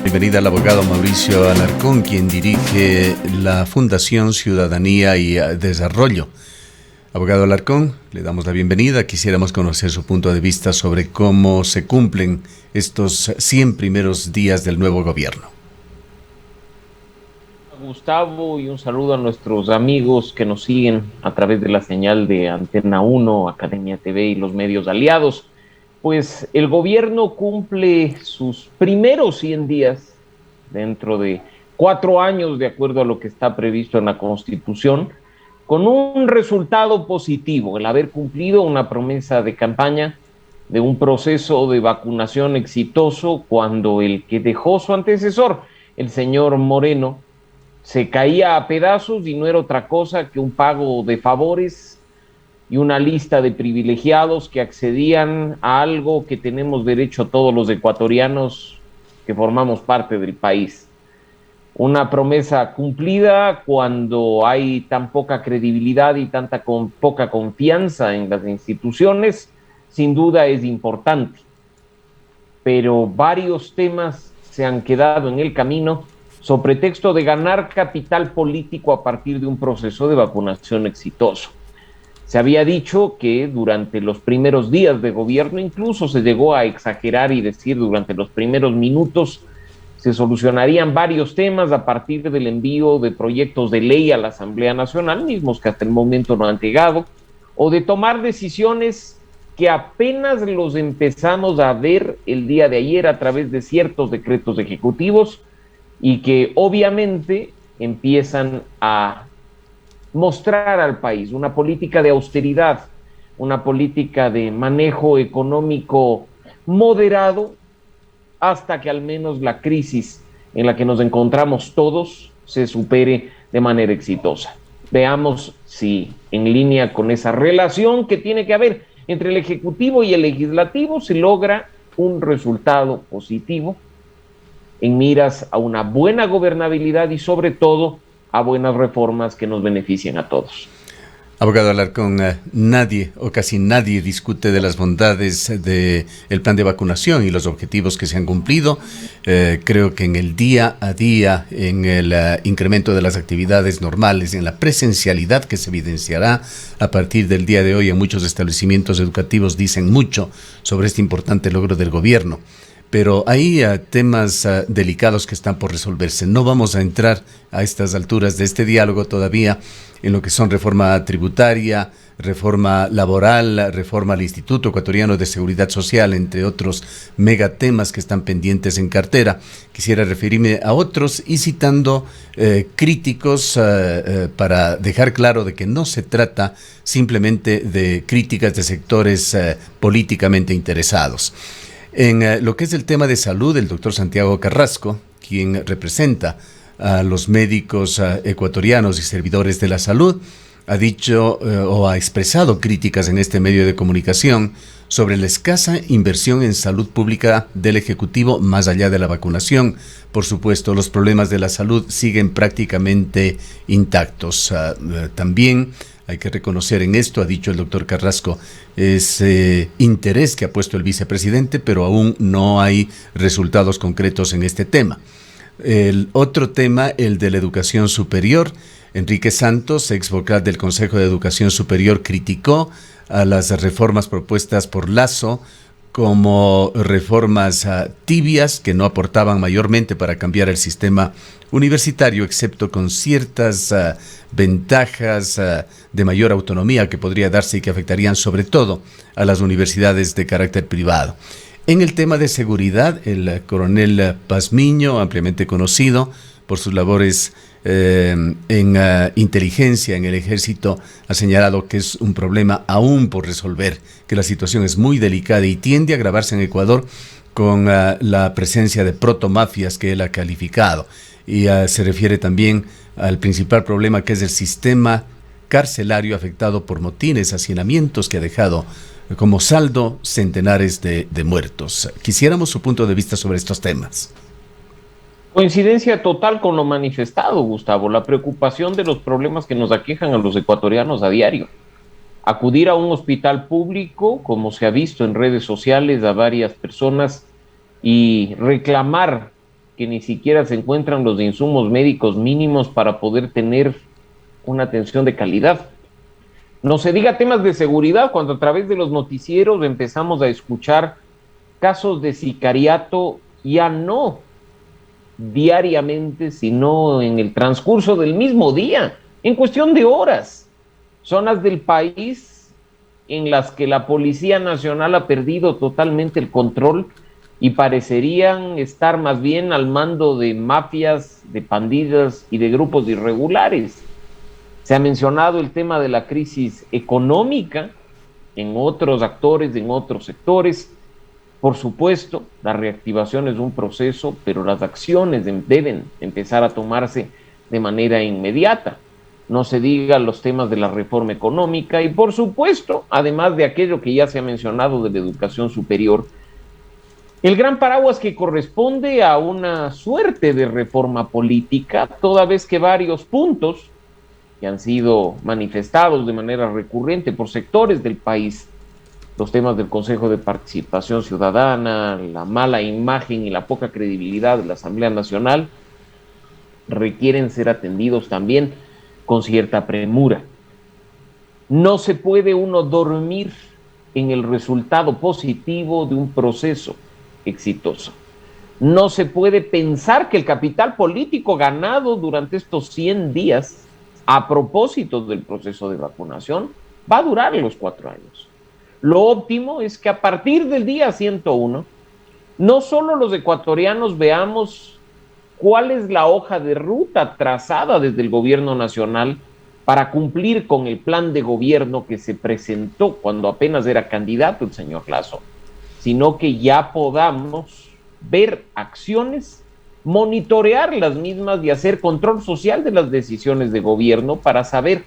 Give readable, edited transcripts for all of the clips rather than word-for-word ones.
Bienvenida al abogado Mauricio Alarcón, quien dirige la Fundación Ciudadanía y Desarrollo. Abogado Alarcón, le damos la bienvenida. Quisiéramos conocer su punto de vista sobre cómo se cumplen estos 100 primeros días del nuevo gobierno. Gustavo, y un saludo a nuestros amigos que nos siguen a través de la señal de Antena 1, Academia TV y los medios aliados. Pues el gobierno cumple sus primeros 100 días dentro de 4 años, de acuerdo a lo que está previsto en la Constitución, con un resultado positivo, el haber cumplido una promesa de campaña de un proceso de vacunación exitoso cuando el que dejó su antecesor, el señor Moreno, se caía a pedazos y no era otra cosa que un pago de favores y una lista de privilegiados que accedían a algo que tenemos derecho todos los ecuatorianos que formamos parte del país. Una promesa cumplida cuando hay tan poca credibilidad y tanta poca confianza en las instituciones, sin duda es importante. Pero varios temas se han quedado en el camino sobre pretexto de ganar capital político a partir de un proceso de vacunación exitoso. Se había dicho que durante los primeros días de gobierno, incluso se llegó a exagerar y decir durante los primeros minutos, se solucionarían varios temas a partir del envío de proyectos de ley a la Asamblea Nacional, mismos que hasta el momento no han llegado, o de tomar decisiones que apenas los empezamos a ver el día de ayer a través de ciertos decretos ejecutivos y que obviamente empiezan a mostrar al país una política de austeridad, una política de manejo económico moderado, hasta que al menos la crisis en la que nos encontramos todos se supere de manera exitosa. Veamos si en línea con esa relación que tiene que haber entre el Ejecutivo y el Legislativo se logra un resultado positivo en miras a una buena gobernabilidad y sobre todo a buenas reformas que nos beneficien a todos. Abogado Alarcón, nadie o casi nadie discute de las bondades del plan de vacunación y los objetivos que se han cumplido. Creo que en el día a día, en el incremento de las actividades normales, en la presencialidad que se evidenciará a partir del día de hoy en muchos establecimientos educativos, dicen mucho sobre este importante logro del gobierno. Pero hay temas delicados que están por resolverse. No vamos a entrar a estas alturas de este diálogo todavía en lo que son reforma tributaria, reforma laboral, reforma al Instituto Ecuatoriano de Seguridad Social, entre otros megatemas que están pendientes en cartera. Quisiera referirme a otros y citando críticos para dejar claro de que no se trata simplemente de críticas de sectores políticamente interesados. En lo que es el tema de salud, el doctor Santiago Carrasco, quien representa a los médicos ecuatorianos y servidores de la salud, ha dicho o ha expresado críticas en este medio de comunicación sobre la escasa inversión en salud pública del Ejecutivo más allá de la vacunación. Por supuesto, los problemas de la salud siguen prácticamente intactos. También hay que reconocer en esto, ha dicho el doctor Carrasco, ese interés que ha puesto el vicepresidente, pero aún no hay resultados concretos en este tema. El otro tema, el de la educación superior. Enrique Santos, ex vocal del Consejo de Educación Superior, criticó a las reformas propuestas por Lasso como reformas tibias que no aportaban mayormente para cambiar el sistema universitario, excepto con ciertas ventajas de mayor autonomía que podría darse y que afectarían sobre todo a las universidades de carácter privado. En el tema de seguridad, el coronel Pazmiño, ampliamente conocido por sus labores en inteligencia en el ejército, ha señalado que es un problema aún por resolver, que la situación es muy delicada y tiende a agravarse en Ecuador con la presencia de protomafias que él ha calificado. Y se refiere también al principal problema, que es el sistema carcelario afectado por motines, hacinamientos, que ha dejado como saldo centenares de muertos. Quisiéramos su punto de vista sobre estos temas. Coincidencia total con lo manifestado, Gustavo, la preocupación de los problemas que nos aquejan a los ecuatorianos a diario. Acudir a un hospital público, como se ha visto en redes sociales a varias personas, y reclamar que ni siquiera se encuentran los insumos médicos mínimos para poder tener una atención de calidad. No se diga temas de seguridad, cuando a través de los noticieros empezamos a escuchar casos de sicariato, ya no diariamente, sino en el transcurso del mismo día, en cuestión de horas. Zonas del país en las que la Policía Nacional ha perdido totalmente el control y parecerían estar más bien al mando de mafias, de pandillas y de grupos irregulares. Se ha mencionado el tema de la crisis económica en otros actores, en otros sectores. Por supuesto, la reactivación es un proceso, pero las acciones deben empezar a tomarse de manera inmediata. No se diga los temas de la reforma económica y, por supuesto, además de aquello que ya se ha mencionado de la educación superior, el gran paraguas que corresponde a una suerte de reforma política, toda vez que varios puntos que han sido manifestados de manera recurrente por sectores del país, los temas del Consejo de Participación Ciudadana, la mala imagen y la poca credibilidad de la Asamblea Nacional, requieren ser atendidos también con cierta premura. No se puede uno dormir en el resultado positivo de un proceso exitoso. No se puede pensar que el capital político ganado durante estos 100 días, a propósito del proceso de vacunación, va a durar los 4 años. Lo óptimo es que a partir del día 101, no solo los ecuatorianos veamos cuál es la hoja de ruta trazada desde el gobierno nacional para cumplir con el plan de gobierno que se presentó cuando apenas era candidato el señor Lasso, sino que ya podamos ver acciones, monitorear las mismas y hacer control social de las decisiones de gobierno para saber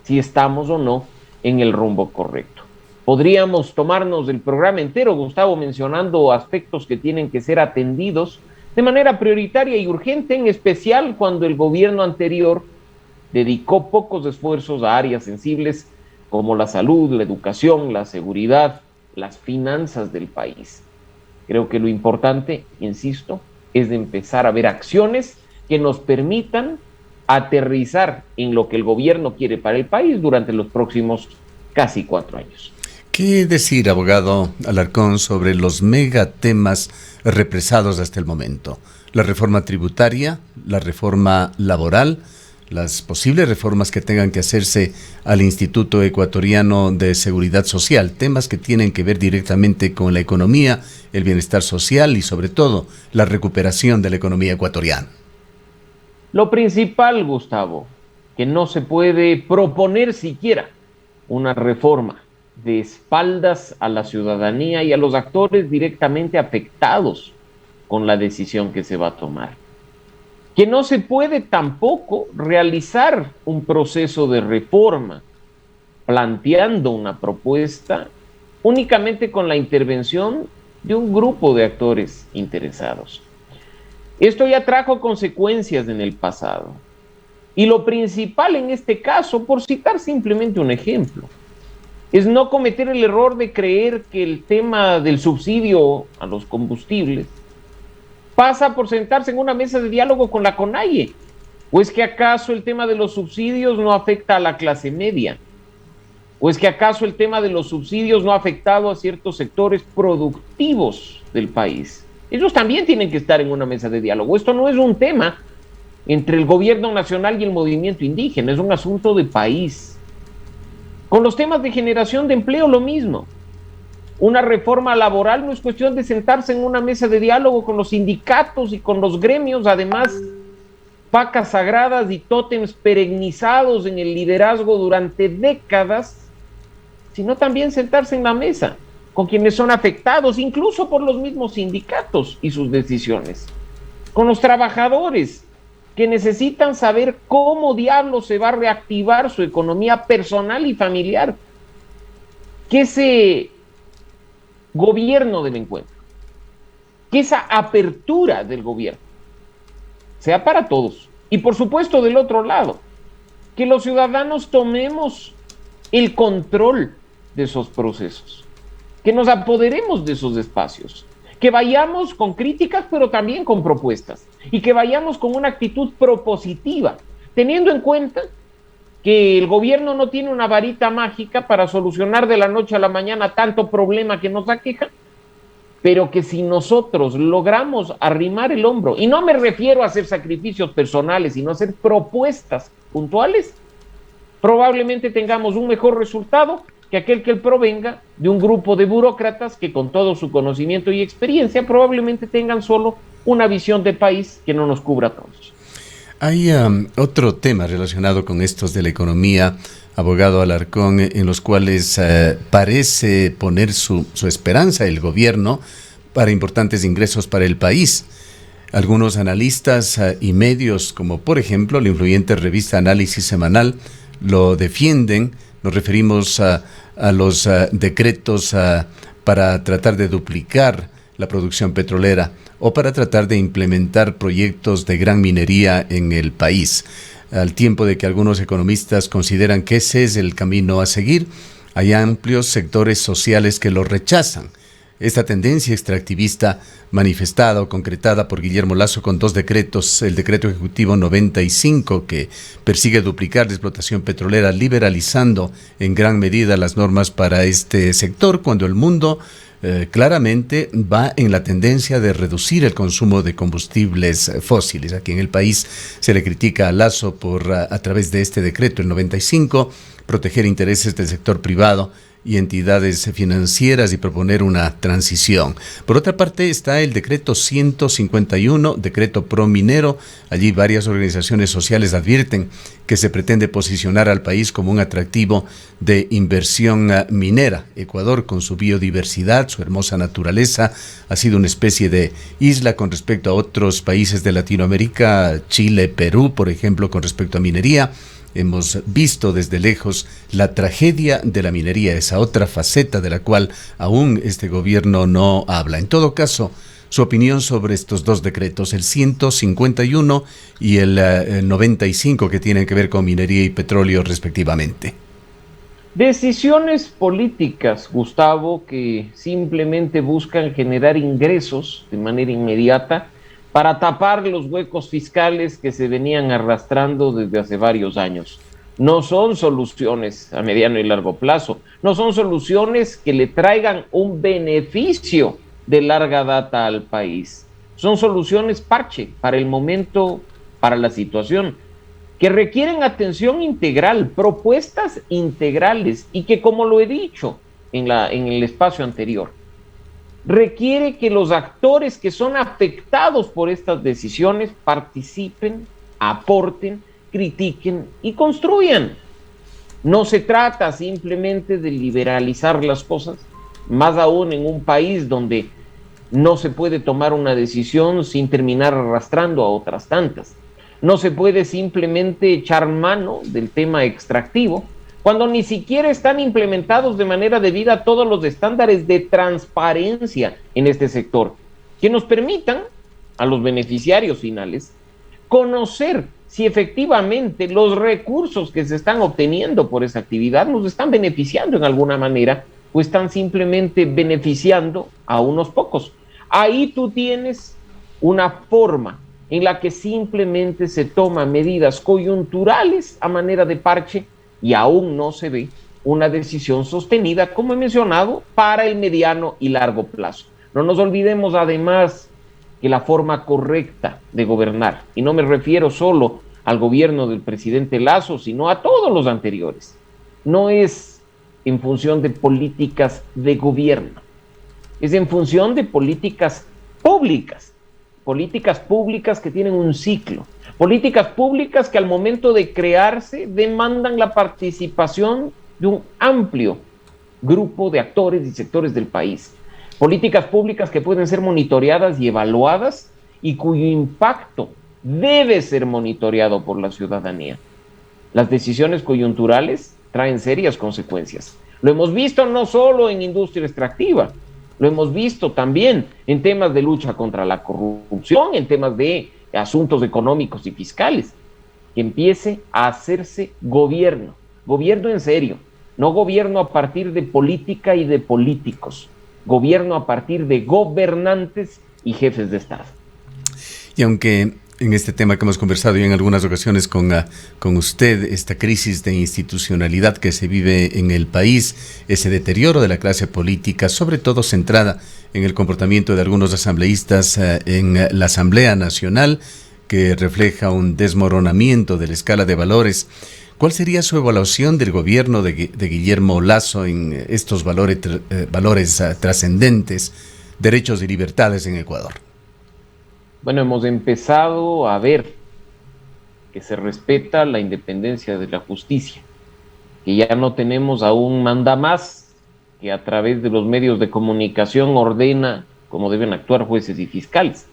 si estamos o no en el rumbo correcto. Podríamos tomarnos el programa entero, Gustavo, mencionando aspectos que tienen que ser atendidos de manera prioritaria y urgente, en especial cuando el gobierno anterior dedicó pocos esfuerzos a áreas sensibles como la salud, la educación, la seguridad, las finanzas del país. Creo que lo importante, insisto, es de empezar a ver acciones que nos permitan aterrizar en lo que el gobierno quiere para el país durante los próximos casi 4 años. ¿Qué decir, abogado Alarcón, sobre los megatemas represados hasta el momento? La reforma tributaria, la reforma laboral, las posibles reformas que tengan que hacerse al Instituto Ecuatoriano de Seguridad Social, temas que tienen que ver directamente con la economía, el bienestar social y sobre todo la recuperación de la economía ecuatoriana. Lo principal, Gustavo, que no se puede proponer siquiera una reforma de espaldas a la ciudadanía y a los actores directamente afectados con la decisión que se va a tomar. Que no se puede tampoco realizar un proceso de reforma planteando una propuesta únicamente con la intervención de un grupo de actores interesados. Esto ya trajo consecuencias en el pasado. Y lo principal en este caso, por citar simplemente un ejemplo, es no cometer el error de creer que el tema del subsidio a los combustibles pasa por sentarse en una mesa de diálogo con la CONAIE. ¿O es que acaso el tema de los subsidios no afecta a la clase media? ¿O es que acaso el tema de los subsidios no ha afectado a ciertos sectores productivos del país? Ellos también tienen que estar en una mesa de diálogo. Esto no es un tema entre el gobierno nacional y el movimiento indígena, es un asunto de país. Con los temas de generación de empleo, lo mismo. Una reforma laboral no es cuestión de sentarse en una mesa de diálogo con los sindicatos y con los gremios, además, vacas sagradas y tótems perennizados en el liderazgo durante décadas, sino también sentarse en la mesa con quienes son afectados, incluso por los mismos sindicatos y sus decisiones, con los trabajadores que necesitan saber cómo diablos se va a reactivar su economía personal y familiar, que ese gobierno del encuentro, que esa apertura del gobierno sea para todos. Y por supuesto del otro lado, que los ciudadanos tomemos el control de esos procesos, que nos apoderemos de esos espacios, que vayamos con críticas, pero también con propuestas, y que vayamos con una actitud propositiva, teniendo en cuenta que el gobierno no tiene una varita mágica para solucionar de la noche a la mañana tanto problema que nos aqueja, pero que si nosotros logramos arrimar el hombro, y no me refiero a hacer sacrificios personales, sino a hacer propuestas puntuales, probablemente tengamos un mejor resultado que aquel que provenga de un grupo de burócratas que con todo su conocimiento y experiencia probablemente tengan solo una visión de país que no nos cubra a todos. Hay otro tema relacionado con estos de la economía, abogado Alarcón, en los cuales parece poner su esperanza el gobierno para importantes ingresos para el país. Algunos analistas y medios, como por ejemplo la influyente revista Análisis Semanal, lo defienden. Nos referimos a los decretos para tratar de duplicar la producción petrolera o para tratar de implementar proyectos de gran minería en el país. Al tiempo de que algunos economistas consideran que ese es el camino a seguir, hay amplios sectores sociales que lo rechazan. Esta tendencia extractivista manifestada o concretada por Guillermo Lasso con dos decretos, el decreto ejecutivo 95 que persigue duplicar la explotación petrolera liberalizando en gran medida las normas para este sector, cuando el mundo claramente va en la tendencia de reducir el consumo de combustibles fósiles. Aquí en el país se le critica a Lasso por, a través de este decreto, el 95, proteger intereses del sector privado y entidades financieras y proponer una transición. Por otra parte está el decreto 151, decreto pro minero. Allí varias organizaciones sociales advierten que se pretende posicionar al país como un atractivo de inversión minera. Ecuador, con su biodiversidad, su hermosa naturaleza, ha sido una especie de isla con respecto a otros países de Latinoamérica, Chile, Perú, por ejemplo, con respecto a minería. Hemos visto desde lejos la tragedia de la minería, esa otra faceta de la cual aún este gobierno no habla. En todo caso, su opinión sobre estos dos decretos, el 151 y el 95, que tienen que ver con minería y petróleo respectivamente. Decisiones políticas, Gustavo, que simplemente buscan generar ingresos de manera inmediata para tapar los huecos fiscales que se venían arrastrando desde hace varios años. No son soluciones a mediano y largo plazo, no son soluciones que le traigan un beneficio de larga data al país. Son soluciones parche para el momento, para la situación, que requieren atención integral, propuestas integrales y que, como lo he dicho en el espacio anterior, requiere que los actores que son afectados por estas decisiones participen, aporten, critiquen y construyan. No se trata simplemente de liberalizar las cosas, más aún en un país donde no se puede tomar una decisión sin terminar arrastrando a otras tantas. No se puede simplemente echar mano del tema extractivo cuando ni siquiera están implementados de manera debida todos los estándares de transparencia en este sector, que nos permitan a los beneficiarios finales conocer si efectivamente los recursos que se están obteniendo por esa actividad nos están beneficiando en alguna manera o están simplemente beneficiando a unos pocos. Ahí tú tienes una forma en la que simplemente se toman medidas coyunturales a manera de parche y aún no se ve una decisión sostenida, como he mencionado, para el mediano y largo plazo. No nos olvidemos además que la forma correcta de gobernar, y no me refiero solo al gobierno del presidente Lasso, sino a todos los anteriores, no es en función de políticas de gobierno, es en función de políticas públicas que tienen un ciclo, políticas públicas que al momento de crearse demandan la participación de un amplio grupo de actores y sectores del país, políticas públicas que pueden ser monitoreadas y evaluadas y cuyo impacto debe ser monitoreado por la ciudadanía. Las decisiones coyunturales traen serias consecuencias. Lo hemos visto no solo en industria extractiva, lo hemos visto también en temas de lucha contra la corrupción, en temas de asuntos económicos y fiscales. Que empiece a hacerse gobierno en serio, no gobierno a partir de política y de políticos. gobierno a partir de gobernantes y jefes de Estado. Y aunque en este tema que hemos conversado ya en algunas ocasiones con usted, esta crisis de institucionalidad que se vive en el país, ese deterioro de la clase política, sobre todo centrada en el comportamiento de algunos asambleístas en la Asamblea Nacional, que refleja un desmoronamiento de la escala de valores. ¿Cuál sería su evaluación del gobierno de Guillermo Lasso en estos valores trascendentes, derechos y libertades en Ecuador? Bueno, hemos empezado a ver que se respeta la independencia de la justicia, que ya no tenemos a un mandamás que a través de los medios de comunicación ordena cómo deben actuar jueces y fiscales.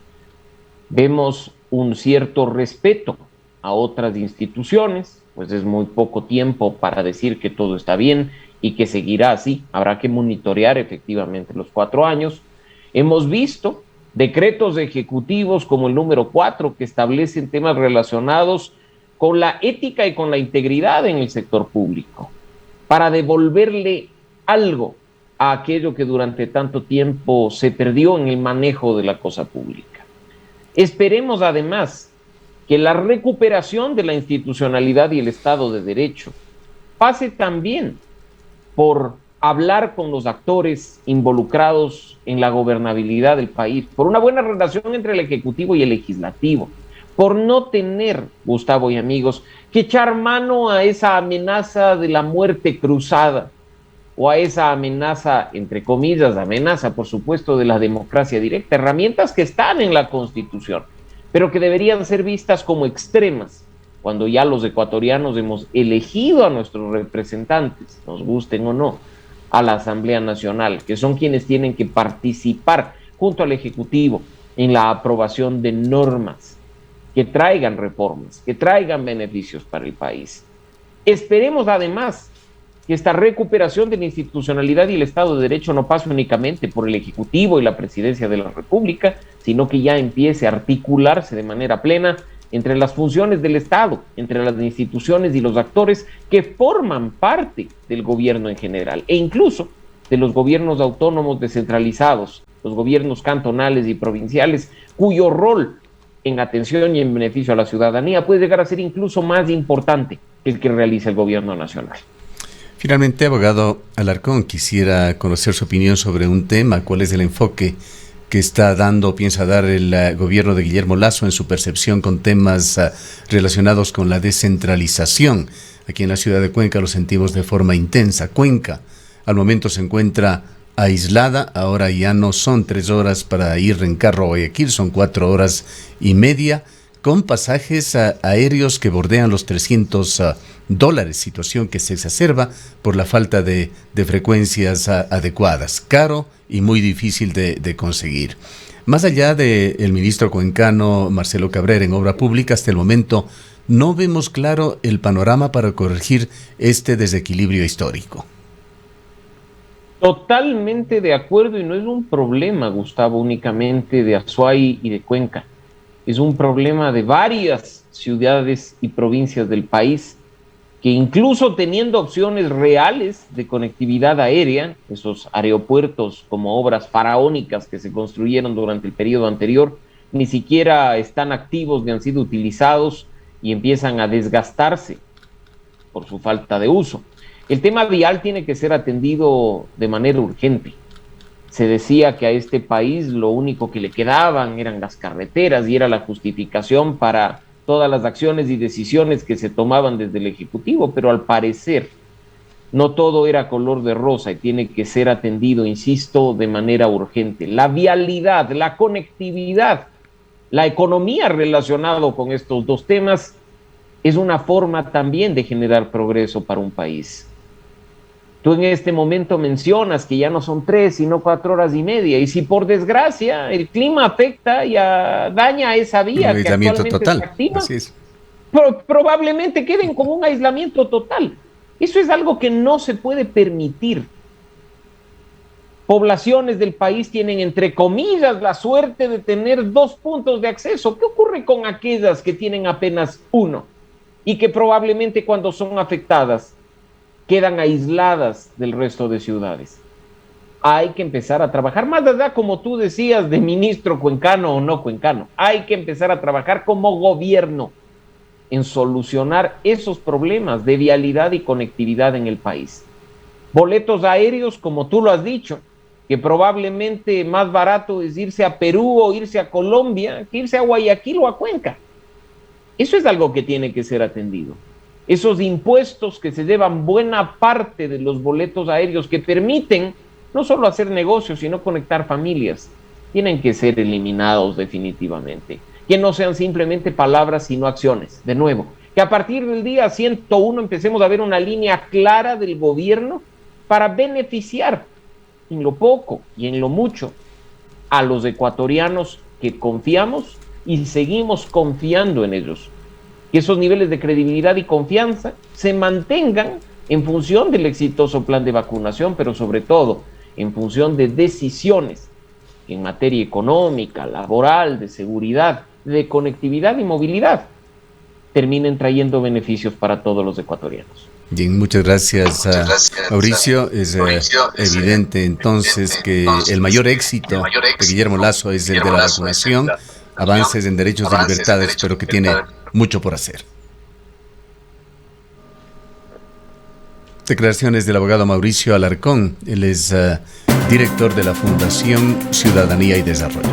Vemos un cierto respeto a otras instituciones, pues es muy poco tiempo para decir que todo está bien y que seguirá así. Habrá que monitorear efectivamente los 4 años. Hemos visto decretos ejecutivos como el número 4 que establecen temas relacionados con la ética y con la integridad en el sector público, para devolverle algo a aquello que durante tanto tiempo se perdió en el manejo de la cosa pública. Esperemos además que la recuperación de la institucionalidad y el Estado de Derecho pase también por hablar con los actores involucrados en la gobernabilidad del país, por una buena relación entre el Ejecutivo y el Legislativo, por no tener, Gustavo y amigos, que echar mano a esa amenaza de la muerte cruzada o a esa amenaza, entre comillas, amenaza, por supuesto, de la democracia directa, herramientas que están en la Constitución, pero que deberían ser vistas como extremas cuando ya los ecuatorianos hemos elegido a nuestros representantes, nos gusten o no, a la Asamblea Nacional, que son quienes tienen que participar junto al Ejecutivo en la aprobación de normas que traigan reformas, que traigan beneficios para el país. Esperemos además que esta recuperación de la institucionalidad y el Estado de Derecho no pase únicamente por el Ejecutivo y la Presidencia de la República, sino que ya empiece a articularse de manera plena entre las funciones del Estado, entre las instituciones y los actores que forman parte del gobierno en general, e incluso de los gobiernos autónomos descentralizados, los gobiernos cantonales y provinciales, cuyo rol en atención y en beneficio a la ciudadanía puede llegar a ser incluso más importante que el que realiza el gobierno nacional. Finalmente, abogado Alarcón, quisiera conocer su opinión sobre un tema. ¿Cuál es el enfoque que está dando, piensa dar el gobierno de Guillermo Lasso en su percepción con temas relacionados con la descentralización? Aquí en la ciudad de Cuenca lo sentimos de forma intensa. Cuenca al momento se encuentra aislada, ahora ya no son 3 horas para ir en carro a Guayaquil, son 4 horas y media, con pasajes aéreos que bordean los $300, situación que se exacerba por la falta de frecuencias adecuadas, caro y muy difícil de conseguir. Más allá del ministro cuencano Marcelo Cabrera en Obra Pública, hasta el momento no vemos claro el panorama para corregir este desequilibrio histórico. Totalmente de acuerdo, y no es un problema, Gustavo, únicamente de Azuay y de Cuenca. Es un problema de varias ciudades y provincias del país que incluso teniendo opciones reales de conectividad aérea, esos aeropuertos como obras faraónicas que se construyeron durante el periodo anterior, ni siquiera están activos ni han sido utilizados y empiezan a desgastarse por su falta de uso. El tema vial tiene que ser atendido de manera urgente. Se decía que a este país lo único que le quedaban eran las carreteras y era la justificación para todas las acciones y decisiones que se tomaban desde el Ejecutivo, pero al parecer no todo era color de rosa y tiene que ser atendido, insisto, de manera urgente. La vialidad, la conectividad, la economía relacionada con estos dos temas es una forma también de generar progreso para un país. Tú en este momento mencionas que ya no son 3, sino 4 horas y media. Y si por desgracia el clima afecta y daña esa vía que actualmente total. está activa, Así es. probablemente queden como un aislamiento total. Eso es algo que no se puede permitir. Poblaciones del país tienen, entre comillas, la suerte de tener 2 puntos de acceso. ¿Qué ocurre con aquellas que tienen apenas 1 y que probablemente cuando son afectadas quedan aisladas del resto de ciudades? hay que empezar a trabajar, más allá, como tú decías, de ministro cuencano o no cuencano, hay que empezar a trabajar como gobierno en solucionar esos problemas de vialidad y conectividad en el país. Boletos aéreos, como tú lo has dicho, que probablemente más barato es irse a Perú o irse a Colombia que irse a Guayaquil o a Cuenca. Eso es algo que tiene que ser atendido. Esos impuestos que se llevan buena parte de los boletos aéreos que permiten no solo hacer negocios, sino conectar familias, tienen que ser eliminados definitivamente. Que no sean simplemente palabras, sino acciones. De nuevo, que a partir del día 101 empecemos a ver una línea clara del gobierno para beneficiar en lo poco y en lo mucho a los ecuatorianos que confiamos y seguimos confiando en ellos. Que esos niveles de credibilidad y confianza se mantengan en función del exitoso plan de vacunación, pero sobre todo en función de decisiones en materia económica, laboral, de seguridad, de conectividad y movilidad, terminen trayendo beneficios para todos los ecuatorianos. Bien, muchas gracias, Mauricio. Es evidente entonces que el mayor éxito de Guillermo Lasso es el de la vacunación, avances en derechos y libertades, pero que tiene mucho por hacer. Declaraciones del abogado Mauricio Alarcón. Él es director de la Fundación Ciudadanía y Desarrollo.